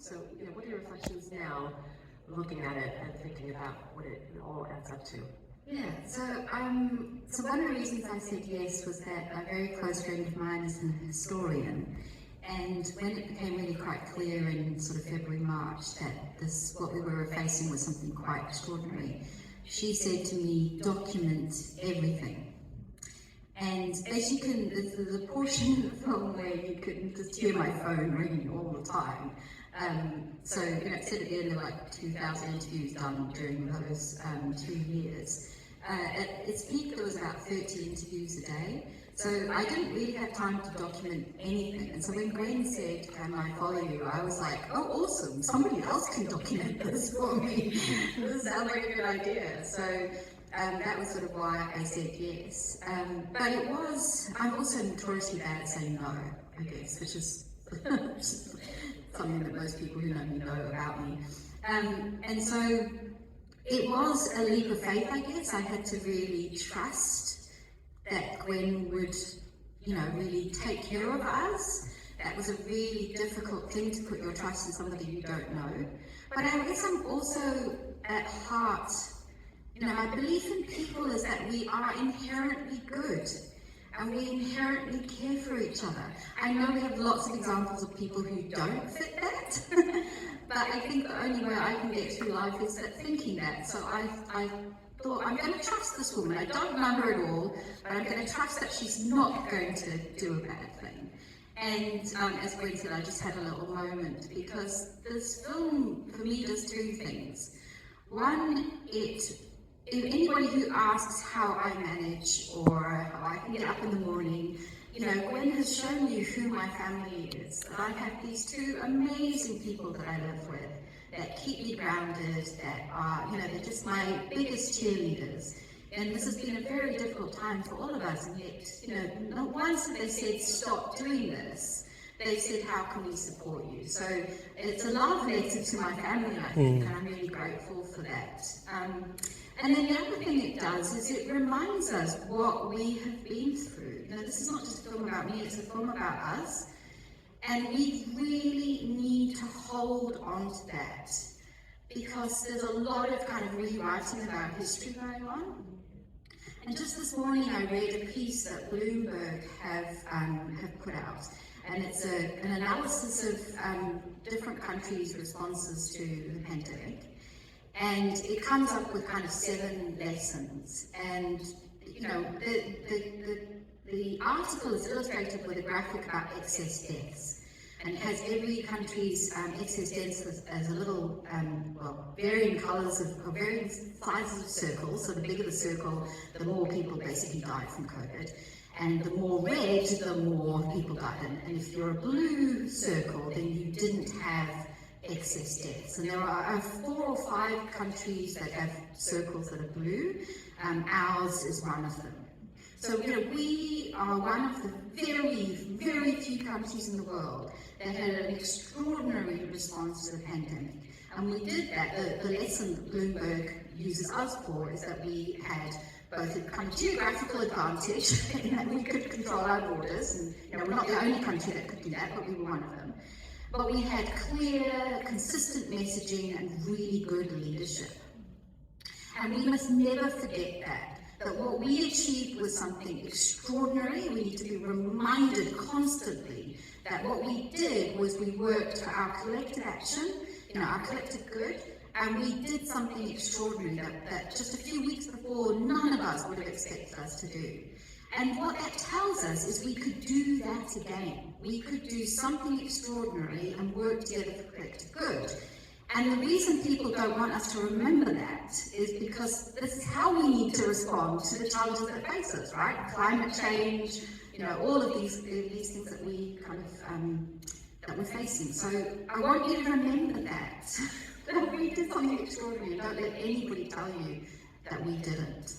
So, what are your reflections now, looking at it and thinking about what it all adds up to? Yeah, so one of the reasons I said yes was that a very close friend of mine is a historian, and when it became really quite clear in sort of February, March that what we were facing was something quite extraordinary, she said to me, document everything. And as you can, the portion of the film where you can just hear my phone ringing all the time. So, it said at the end there were like 2,000 interviews done during those 2 years. At its peak, there was about 30 interviews a day. So I didn't really have time to document anything. And so when Gwen said, can I follow you? I was like, oh, awesome. Somebody else can document this for me. This sounds like a good idea. So that was sort of why I said yes. But it was, I'm also notoriously bad at saying no, I guess, which is something that most people who know me know about me. And so it was a leap of faith, I guess. I had to really trust that Gwen would, really take care of us. That was a really difficult thing, to put your trust in somebody you don't know. But I guess I'm also at heart, my belief in people is that we are inherently good and we inherently care for each other. I know we have lots of examples of people who don't fit that, but I think the only way I can get through life is thinking that. So I thought, I'm going to trust this woman. I don't know her at all, but I'm going to trust that she's not going to do a bad thing. And as Gwen said, I just had a little moment, because this film for me does two things. One, if anybody who asks how I manage or how I can get up in the morning, Gwen has shown you who my family is. That I have these two amazing people that I live with, that keep me grounded, that are, they're just my biggest cheerleaders. And this has been a very difficult time for all of us, and yet, not once have they said, stop doing this. They said, how can we support you? So it's a love letter to my family, I think, and I'm really grateful for that. And then the other thing it does is it reminds us what we have been through. This is not just a film about me, it's a film about us. And we really need to hold on to that, because there's a lot of kind of rewriting of our history going on. And just this morning I read a piece that Bloomberg have put out. And it's an analysis of different countries' responses to the pandemic. And it comes up with kind of 7 lessons. And, the article is illustrated with a graphic about excess deaths. And it has every country's excess deaths as a little, varying colours or varying sizes of circles. So the bigger the circle, the more people basically died from COVID. And the more red, the more people died. And if you're a blue circle, then you didn't have excess deaths. And there are 4 or 5 countries that have circles that are blue. Ours is one of them. So, we are one of the very, very few countries in the world that had an extraordinary response to the pandemic. And we did that. The lesson that Bloomberg uses us for is that we had both a kind of geographical advantage in that we could control our borders, and we're not the only country that could do that, but we were one of them. But we had clear, consistent messaging and really good leadership. And we must never forget that what we achieved was something extraordinary. We need to be reminded constantly that what we did was we worked for our collective action, our collective good, and we did something extraordinary that just a few weeks before none of us would have expected us to do. And what that tells us is we could do that again. We could do something extraordinary and work together for collective good. And the reason people don't want us to remember that is because this is how we need to respond to the challenges that face us, right? Climate change, all of these things that we kind of that we're facing. So I want you to remember that we did something extraordinary. Don't let anybody tell you that we didn't.